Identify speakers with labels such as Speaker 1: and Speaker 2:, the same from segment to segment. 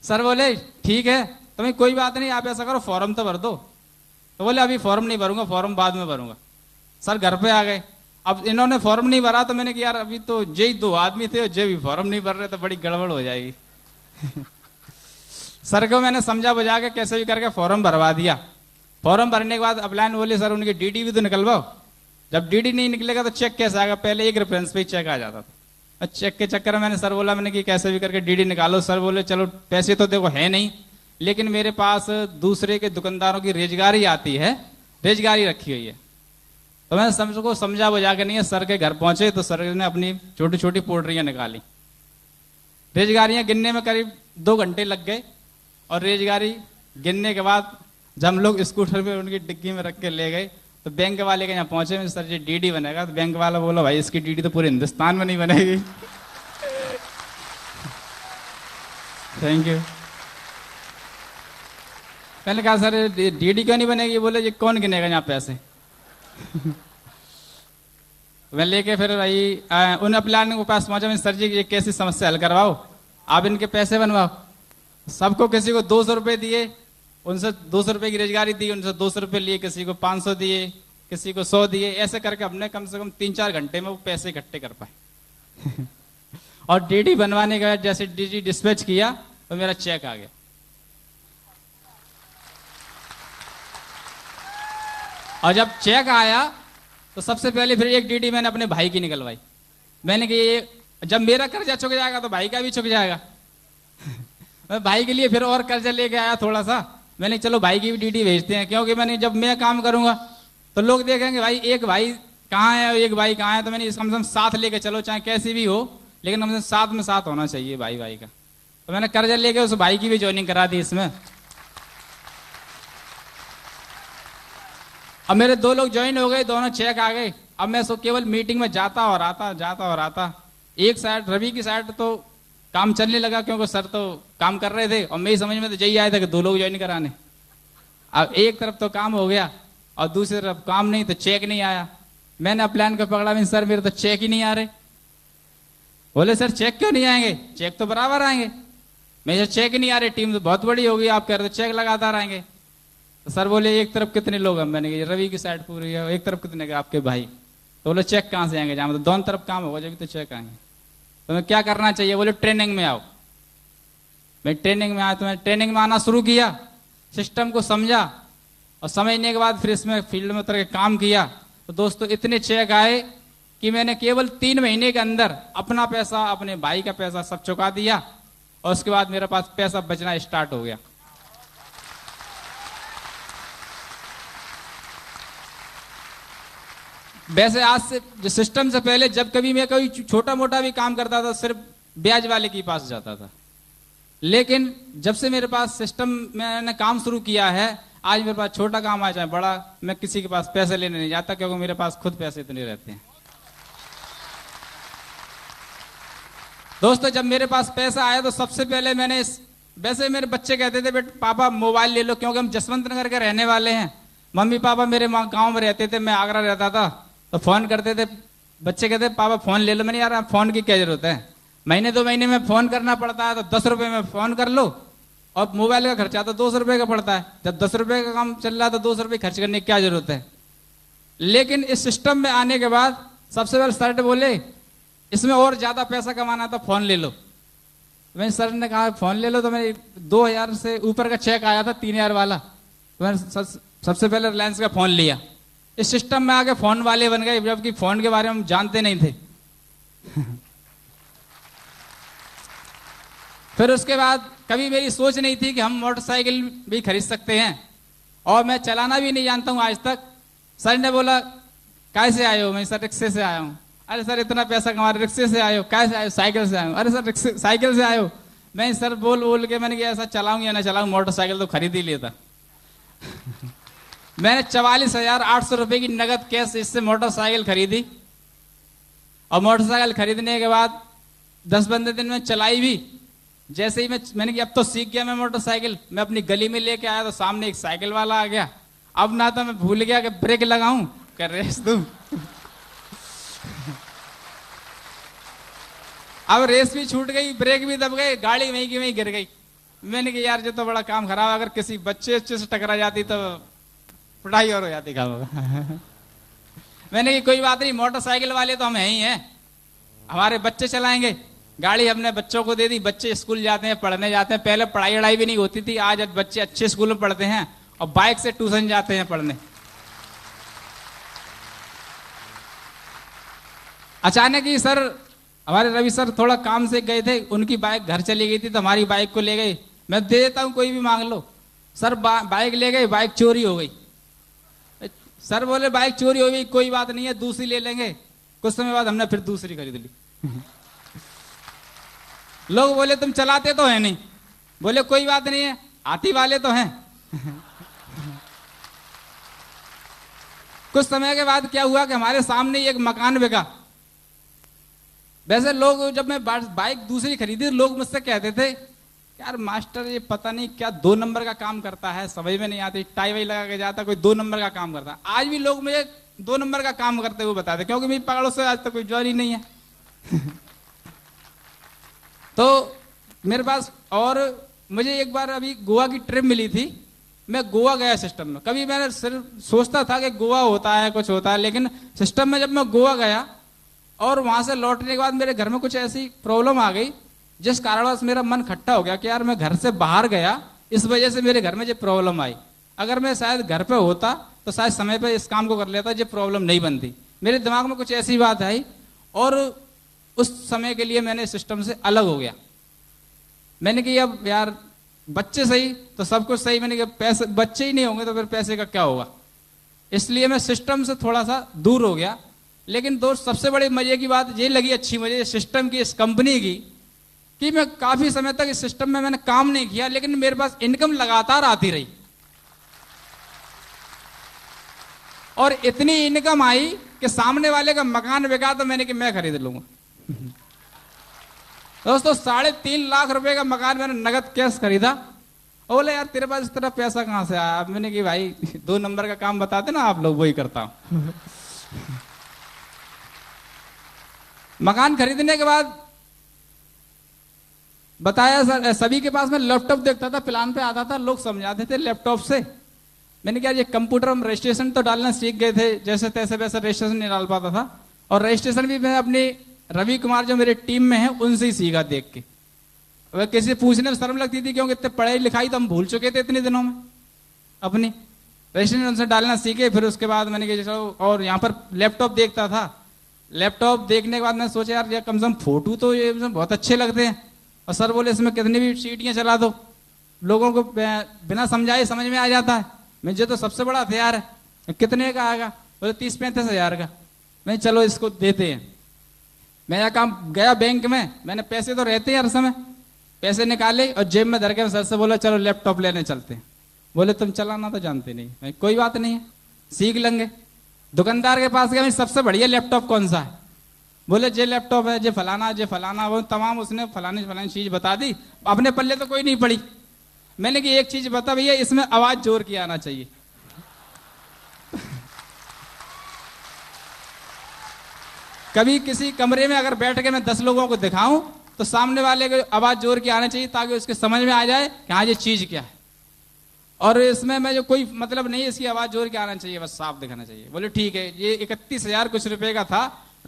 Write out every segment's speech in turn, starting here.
Speaker 1: Sir बोले ठीक है, तुम्हें कोई बात नहीं, आप ऐसा करो फॉर्म तो भर दो। तो बोले अभी फॉर्म नहीं भरूंगा, फॉर्म बाद में भरूंगा। सर घर पे आ गए, अब इन्होंने फॉर्म नहीं भरा तो मैंने कहा यार अभी तो जे 2 आदमी थे और जे भी फॉर्म नहीं भर रहे तो बड़ी गड़बड़ हो जाएगी। सर को मैंने समझा बुझा के कैसे भी करके फॉर्म भरवा दिया। फॉर्म भरने के बाद अपलाइन बोले सर उनकी डीडी भी तो निकलवाओ। जब डीडी नहीं निकलेगा तो चेक कैसे आएगा, पहले एक रेफरेंस पे ही चेक आ जाता था। चेक के चक्कर में मैंने सर बोला, मैंने कि कैसे भी करके डीडी निकालो। सर बोले चलो पैसे तो देखो है नहीं, लेकिन मेरे पास दूसरे के दुकानदारों की रेजगारी आती है, रेजगारी रखी हुई है। तो मैंने सबको समझा बुझा के नहीं है, सर के घर पहुंचे तो सर ने अपनी छोटी छोटी पोल्ट्रियां निकाली। रेजगारियां गिनने में करीब 2 घंटे लग गए, और रेजगारी गिनने के बाद जब हम लोग स्कूटर पे उनकी डिग्गी में रख के ले गए तो बैंक वाले के यहाँ पहुंचे, सर जी डीडी बनेगा। तो बैंक वाला बोला भाई इसकी डीडी तो पूरे हिंदुस्तान में नहीं बनेगी। Thank you. मैंने कहा सर डीडी क्यों नहीं बनेगी? बोले ये कौन गिनेगा यहाँ पैसे। मैं लेके फिर भाई उन अपलाइन के पास पहुंचा, मैं सर जी ये कैसी समस्या हल करवाओ, आप इनके पैसे बनवाओ। सबको किसी को 200 रुपए दिए, उनसे 200 रुपए की रोजगारी दी, उनसे 200 रुपए लिए, किसी को 500 दिए, किसी को 100 दिए। ऐसे करके हमने कम से कम 3-4 घंटे में वो पैसे इकट्ठे कर पाए। और डीडी बनवाने के बाद जैसे डीडी डिस्पैच किया तो मेरा चेक आ गया। और जब चेक आया तो सबसे पहले फिर एक डीडी मैंने अपने भाई की निकलवाई। मैंने कि जब मेरा कर्जा चुक जाएगा तो भाई का भी चुक जाएगा। मैं भाई के लिए फिर और कर्जा लेके आया थोड़ा सा। मैंने चलो भाई की भी डीडी भेजते हैं, क्योंकि मैंने जब मैं काम करूंगा तो लोग देखेंगे भाई एक भाई कहाँ है, एक भाई कहाँ है। तो मैंने कम से कम साथ लेके चलो, चाहे कैसी भी हो, लेकिन कम से साथ में साथ होना चाहिए भाई भाई का। तो मैंने कर्जा लेके उस भाई की भी ज्वाइनिंग करा दी इसमें। अब मेरे 2 लोग ज्वाइन हो गए, दोनों चेक आ गए। अब मैं सो केवल मीटिंग में जाता और आता, जाता और आता। एक साइड रवि की साइड तो काम चलने लगा, क्योंकि सर तो काम कर रहे थे और मेरी समझ में तो यही आया था कि 2 लोग ज्वाइन कराने। अब एक तरफ तो काम हो गया और दूसरी तरफ काम नहीं, तो चेक नहीं आया। मैंने प्लान को पकड़ा, मैं सर मेरे तो चेक ही नहीं आ रहे। बोले सर चेक क्यों नहीं आएंगे, चेक तो बराबर आएंगे। मैं चेक ही नहीं आ रहे, टीम तो बहुत बड़ी होगी, आप कह रहे तो चेक लगातार आएंगे। तो सर बोले एक तरफ कितने लोग हैं? मैंने कहा रवि की साइड पूरी है। एक तरफ कितने का? आपके भाई। तो बोले चेक कहाँ से आएंगे, जहाँ तो दोनों तरफ काम होगा जब तो चेक आएंगे। तो मैं क्या करना चाहिए? बोले ट्रेनिंग में आओ। मैं ट्रेनिंग में आया, तो मैं ट्रेनिंग में आना शुरू किया, सिस्टम को समझा, और समझने के बाद फिर इसमें फील्ड में उतर के काम किया। तो दोस्तों इतने चेक आए कि मैंने केवल 3 महीने के अंदर अपना पैसा, अपने भाई का पैसा सब चुका दिया, और उसके बाद मेरे पास पैसा बचना स्टार्ट हो गया। वैसे आज से जो सिस्टम से पहले जब कभी मैं कोई छोटा मोटा भी काम करता था सिर्फ ब्याज वाले के पास जाता था, लेकिन जब से मेरे पास सिस्टम मैंने काम शुरू किया है, आज मेरे पास छोटा काम आ चाहे बड़ा, मैं किसी के पास पैसे लेने नहीं जाता, क्योंकि मेरे पास खुद पैसे तो नहीं रहते हैं। दोस्तों जब मेरे पास पैसा आया तो सबसे पहले मैंने वैसे मेरे बच्चे कहते थे बेटा पापा मोबाइल ले लो, क्योंकि हम जसवंत नगर के रहने वाले हैं। मम्मी पापा मेरे गांव में रहते थे, मैं आगरा रहता था, तो फोन करते थे, बच्चे कहते पापा फोन ले लो। मैंने यार फोन की क्या जरूरत है, महीने 2 महीने में फोन करना पड़ता है, तो 10 रुपए में फोन कर लो, और मोबाइल का खर्चा तो 200 रुपए का पड़ता है। जब 10 रुपए का काम चल रहा है तो 200 रुपए खर्च करने की क्या जरूरत है। लेकिन इस सिस्टम में आने के बाद सबसे पहले सर ने बोले इसमें और ज्यादा पैसा कमाना तो फोन ले लो। मैंने सर ने कहा फोन ले लो, तो मैं 2000 से ऊपर का चेक आया था 3000 वाला, तो मैंने सबसे पहले रिलायंस का फोन लिया। इस सिस्टम में आके फोन वाले बन गए, जबकि फोन के बारे में हम जानते नहीं थे। फिर उसके बाद कभी मेरी सोच नहीं थी कि हम मोटरसाइकिल भी खरीद सकते हैं, और मैं चलाना भी नहीं जानता हूं आज तक। सर ने बोला कैसे आए हो? मैं सर रिक्शे से आया हूं। अरे सर इतना पैसा कमा रहे, रिक्शे से आए हो? कैसे आए हो? साइकिल से आए हो। अरे सर साइकिल से आए हो? मैं सर बोल बोल के मैंने ऐसा चलाऊं या ना चलाऊं, मोटरसाइकिल तो खरीद ही लेता। मैंने 44,800 रुपए की नगद कैश इससे मोटरसाइकिल खरीदी, और मोटरसाइकिल खरीदने के बाद 10-15 दिन में चलाई भी। जैसे ही मैंने कहा अब तो सीख गया मैं मोटरसाइकिल, मैं अपनी गली में लेके आया तो सामने एक साइकिल वाला आ गया। अब ना तो मैं भूल गया कि ब्रेक लगाऊं कि रेस दूं। अब रेस भी छूट गई, ब्रेक भी दब गए, गाड़ी वहीं की वहीं गिर गई। मैंने कहा यार ये तो बड़ा काम खराब है, अगर किसी बच्चे से टकरा जाती तो पढ़ाई और हो जाती काम होगा। मैंने कहा कोई बात नहीं, मोटरसाइकिल वाले तो हम ही हैं, हमारे बच्चे चलाएंगे, गाड़ी हमने बच्चों को दे दी, बच्चे स्कूल जाते हैं, पढ़ने जाते हैं। पहले पढ़ाई वढ़ाई भी नहीं होती थी, आज बच्चे अच्छे स्कूल में पढ़ते हैं और बाइक से ट्यूशन जाते हैं पढ़ने। अचानक ही सर, हमारे रवि सर थोड़ा काम से गए थे, उनकी बाइक घर चली गई थी, तो हमारी बाइक को ले गए। मैं दे देता हूं, कोई भी मांग लो। सर बाइक ले गए, बाइक चोरी हो गई। सर बोले बाइक चोरी हो गई, कोई बात नहीं है, दूसरी ले लेंगे। कुछ समय बाद हमने फिर दूसरी खरीद ली। लोग बोले तुम चलाते तो है नहीं, बोले कोई बात नहीं है, आती वाले तो हैं। कुछ समय के बाद क्या हुआ कि हमारे सामने ही एक मकान बिका। वैसे लोग, जब मैं बाइक दूसरी खरीदी, लोग मुझसे कहते थे यार मास्टर ये पता नहीं क्या 2 नंबर का काम करता है, समझ में नहीं आती, टाई वाई लगा के जाता, कोई 2 नंबर का काम करता है। आज भी लोग मुझे 2 नंबर का काम करते हुए बताते, क्योंकि मेरी पकड़ों से आज तक कोई ज्वार ही नहीं है। तो मेरे पास, और मुझे एक बार अभी गोवा की ट्रिप मिली थी, मैं गोवा गया सिस्टम में। कभी मैंने सिर्फ सोचता था कि गोवा होता है, कुछ होता है, लेकिन सिस्टम में जब मैं गोवा गया और वहां से लौटने के बाद मेरे घर में कुछ ऐसी प्रॉब्लम आ गई जिस कारणवश मेरा मन खट्टा हो गया कि यार मैं घर से बाहर गया, इस वजह से मेरे घर में ये प्रॉब्लम आई। अगर मैं शायद घर पे होता तो शायद समय पे इस काम को कर लेता, ये प्रॉब्लम नहीं बनती। मेरे दिमाग में कुछ ऐसी बात आई और उस समय के लिए मैंने सिस्टम से अलग हो गया। मैंने कहा अब यार बच्चे सही तो सब कुछ सही, मैंने कहा पैसे, बच्चे ही नहीं होंगे तो फिर पैसे का क्या होगा। इसलिए मैं सिस्टम से थोड़ा सा दूर हो गया। लेकिन दोस्त सबसे बड़ी मजे की बात ये लगी, अच्छी मजे सिस्टम की, इस कंपनी की, कि मैं काफी समय तक इस सिस्टम में मैंने काम नहीं किया, लेकिन मेरे पास इनकम लगातार आती रही और इतनी इनकम आई कि सामने वाले का मकान बिका तो मैंने कि मैं खरीद लूंगा। दोस्तों 3.5 लाख रुपए का मकान मैंने नगद कैश खरीदा। बोले यार तेरे पास इस तरह पैसा कहां से आया। मैंने कि भाई 2 नंबर का काम बताते ना आप लोग, वही करता हूं। मकान खरीदने के बाद बताया सर, सभी के पास मैं लैपटॉप देखता था, प्लान पे आता था, लोग समझाते थे लैपटॉप से। मैंने कहा ये कंप्यूटर हम रजिस्ट्रेशन तो डालना सीख गए थे, जैसे तैसे वैसे रजिस्ट्रेशन नहीं डाल पाता था। और रजिस्ट्रेशन भी मैं अपनी रवि कुमार जो मेरे टीम में है उनसे ही सीखा देख के। वह किसी पूछने में शर्म लगती थी, क्योंकि इतने पढ़ाई लिखाई तो हम भूल चुके थे इतने दिनों में अपनी। रजिस्ट्रेशन उनसे डालना सीखे, फिर उसके बाद मैंने कहा चलो, और यहाँ पर लैपटॉप देखता था। लैपटॉप देखने के बाद मैंने सोचा यार कम से कम फोटो तो ये बहुत अच्छे लगते हैं। और सर बोले इसमें कितनी भी सीटियां चला दो, लोगों को बिना समझाए समझ में आ जाता है। मुझे तो सबसे बड़ा हथियार है। कितने का आएगा? बोले 30-35 हजार का। मैं चलो इसको देते हैं। मैं यह काम गया बैंक में, मैंने पैसे तो रहते हैं हर समय, पैसे निकाले और जेब में धर के सर से बोला चलो लैपटॉप लेने चलते हैं। बोले तुम चलाना तो जानते नहीं। मैं कोई बात नहीं है, सीख लेंगे। दुकानदार के पास गया, सबसे बढ़िया लैपटॉप कौन सा है? बोले जे लैपटॉप है, जे फलाना, वो तमाम उसने फलानी चीज बता दी। अपने पल्ले तो कोई नहीं पड़ी। मैंने कि एक चीज बता भैया, इसमें आवाज जोर की आना चाहिए। कभी किसी कमरे में अगर बैठ के मैं 10 लोगों को दिखाऊं तो सामने वाले को आवाज जोर की आनी चाहिए, ताकि उसके समझ में आ जाए कि हाँ ये चीज क्या है। और इसमें मैं जो कोई मतलब नहीं, इसकी आवाज जोर के आना चाहिए, बस साफ दिखाना चाहिए। बोले ठीक है। ये 31,000 कुछ रुपए का था,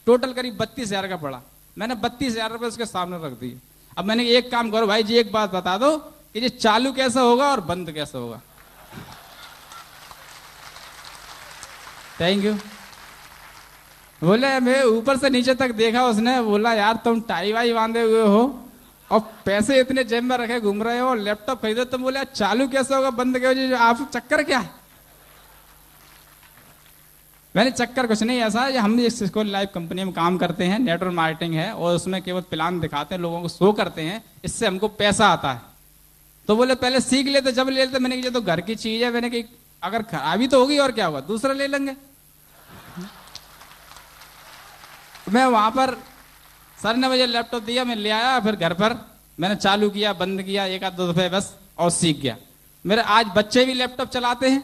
Speaker 1: टोटल करीब 32,000 का पड़ा। मैंने 32,000 रुपए उसके सामने रख दिए। अब मैंने एक काम करो भाई जी, एक बात बता दो कि ये चालू कैसे होगा और बंद कैसे होगा। Thank you. बोले मैं ऊपर से नीचे तक देखा, उसने बोला यार तुम टाई वाई बांधे हुए हो और पैसे इतने जेब में रखे घूम रहे हो, लैपटॉप खरीदो, तुम बोले चालू कैसे होगा बंद कैसे होगा, आप चक्कर क्या है? मैंने चक्कर कुछ नहीं ऐसा, हम इसको लाइव कंपनी में काम करते हैं, नेटवर्क मार्केटिंग है और उसमें केवल प्लान दिखाते हैं, लोगों को शो करते हैं, इससे हमको पैसा आता है। तो बोले पहले सीख लेते, जब ले लेते। मैंने कहा तो घर की चीज है, मैंने कहा अगर खराबी तो होगी और क्या होगा, दूसरा ले लेंगे। मैं वहां पर सर ने मुझे लैपटॉप दिया, मैं ले आया, फिर घर पर मैंने चालू किया, बंद किया, 1-2 दफे बस, और सीख गया। मेरे आज बच्चे भी लैपटॉप चलाते हैं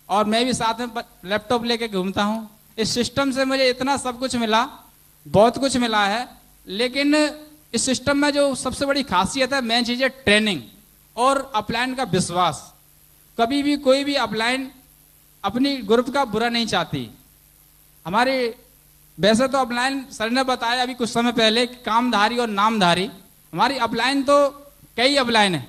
Speaker 1: और मैं भी साथ में लैपटॉप लेके घूमता हूं। इस सिस्टम से मुझे इतना सब कुछ मिला, बहुत कुछ मिला है। लेकिन इस सिस्टम में जो सबसे बड़ी खासियत है, मेन चीज है ट्रेनिंग। और अपलाइन का विश्वास। कभी भी कोई भी अपलाइन अपनी ग्रुप का बुरा नहीं चाहती। हमारे वैसे तो अपलाइन सर ने बताया अभी कुछ समय पहले कामधारी और नामधारी, हमारी अपलाइन तो कई अपलाइन है,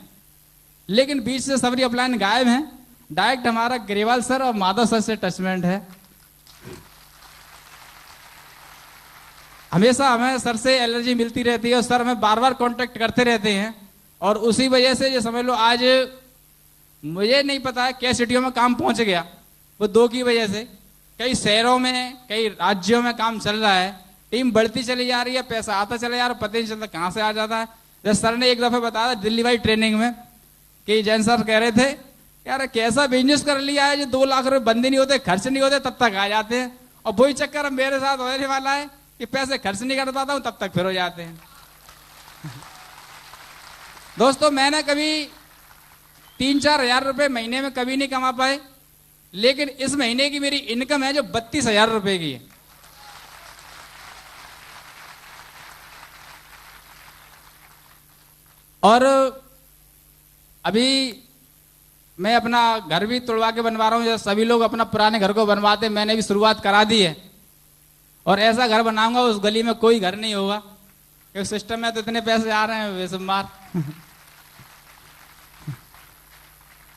Speaker 1: लेकिन बीच से सबरी अपलाइन गायब हैं। डायरेक्ट हमारा ग्रेवाल सर और माधव सर से टचमेंट है। हमेशा हमें सर से एलर्जी मिलती रहती है और सर हमें बार बार कांटेक्ट करते रहते हैं। और उसी वजह से ये समझ लो आज मुझे नहीं पता है क्या सिटियों में काम पहुंच गया, वो दो की वजह से। कई शहरों में कई राज्यों में काम चल रहा है, टीम बढ़ती चली जा रही है, पैसा आता चला जा रहा है, पता नहीं चलता कहां से आ जाता है। जैसे सर ने एक दफे बताया दिल्ली वाली ट्रेनिंग में कि जैन सर कह रहे थे यार कैसा बिजनेस कर लिया है जो 2 लाख रुपए बंद नहीं होते, खर्च नहीं होते, तब तक आ जाते हैं। और वही चक्कर मेरे साथ होने वाला है कि पैसे खर्च नहीं कर पाता हूं, तब तक फिर हो जाते हैं। दोस्तों मैंने कभी 3-4 हजार रुपए महीने में कभी नहीं कमा पाए, लेकिन इस महीने की मेरी इनकम है जो 32,000 रुपए की है। और अभी मैं अपना घर भी तोड़वा के बनवा रहा हूं, जैसे सभी लोग अपना पुराने घर को बनवाते, मैंने भी शुरुआत करा दी है। और ऐसा घर बनाऊंगा उस गली में कोई घर नहीं होगा, क्योंकि सिस्टम में तो इतने पैसे आ रहे हैं बेशुमार।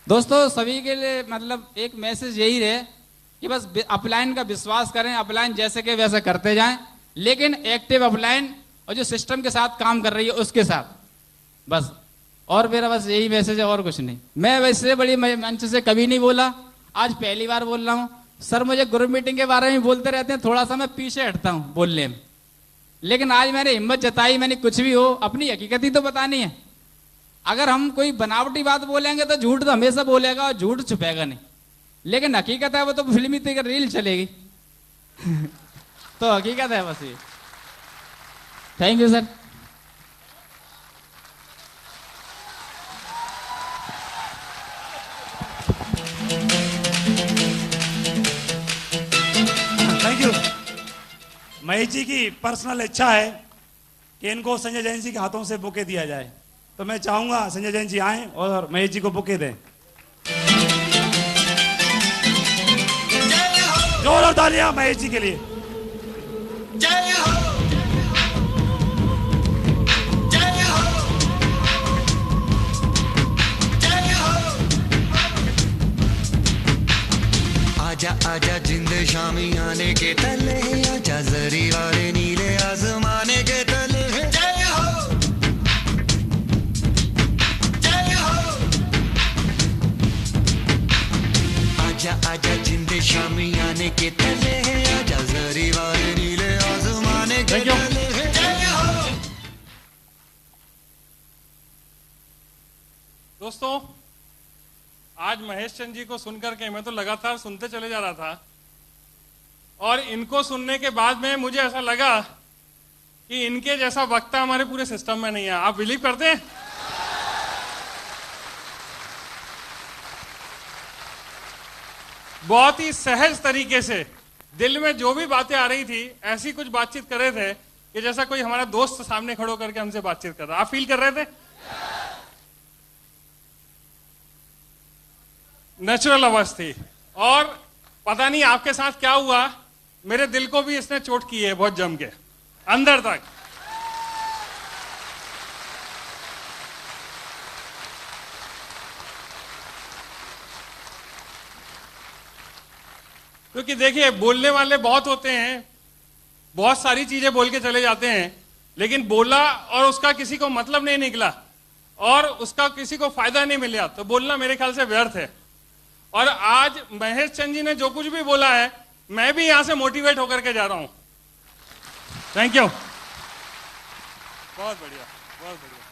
Speaker 1: दोस्तों सभी के लिए मतलब एक मैसेज यही रहे कि बस अपलाइन का विश्वास करें, अपलाइन जैसे के वैसे करते जाएं, लेकिन एक्टिव अपलाइन और जो सिस्टम के साथ काम कर रही है उसके साथ बस। और मेरा बस यही मैसेज है और कुछ नहीं। मैं वैसे बड़ी मंच से कभी नहीं बोला, आज पहली बार बोल रहा हूं। सर मुझे ग्रुप मीटिंग के बारे में बोलते रहते हैं, थोड़ा सा मैं पीछे हटता हूं बोलने में, लेकिन आज मैंने हिम्मत जताई, मैंने कुछ भी हो अपनी हकीकत ही तो बतानी है। अगर हम कोई बनावटी बात बोलेंगे तो झूठ तो हमेशा बोलेगा और झूठ छुपेगा नहीं, लेकिन हकीकत है वो तो फिल्मी रील चलेगी। तो हकीकत है बस ये। Thank you sir.
Speaker 2: Thank you. Mahesh ji की पर्सनल इच्छा है कि इनको संजय जैन जी के हाथों से बुके दिया जाए, तो मैं चाहूंगा संजय जैन जी आए और महेश जी को बुके दें। जोरदार तालियां महेश जी के लिए।
Speaker 3: जय हो, जय हो, जय हो। आजा आजा जिंद शामी आने के तले, आजा जरी वाले नीले आसमाने के तले। जय हो, जय हो। आजा आजा जिंद शामी आने के तले, आजा जरी वाले नीले आसमाने के तले। जय हो।
Speaker 4: दोस्तों आज महेश चंद जी को सुनकर के मैं तो लगातार सुनते चले जा रहा था, और इनको सुनने के बाद में मुझे ऐसा लगा कि इनके जैसा वक्ता हमारे पूरे सिस्टम में नहीं है। आप बिलीव करते हैं? बहुत ही सहज तरीके से दिल में जो भी बातें आ रही थी ऐसी कुछ बातचीत कर रहे थे कि जैसा कोई हमारा दोस्त सामने खड़ो करके हमसे बातचीत कर रहा। आप फील कर रहे थे? नेचुरल आवाज थी। और पता नहीं आपके साथ क्या हुआ, मेरे दिल को भी इसने चोट की है बहुत जम के अंदर तक। क्योंकि देखिए बोलने वाले बहुत होते हैं, बहुत सारी चीजें बोल के चले जाते हैं, लेकिन बोला और उसका किसी को मतलब नहीं निकला और उसका किसी को फायदा नहीं मिला तो बोलना मेरे ख्याल से व्यर्थ है। और आज महेश चंद जी ने जो कुछ भी बोला है मैं भी यहां से मोटिवेट होकर के जा रहा हूं। Thank you. बहुत बढ़िया, बहुत बढ़िया।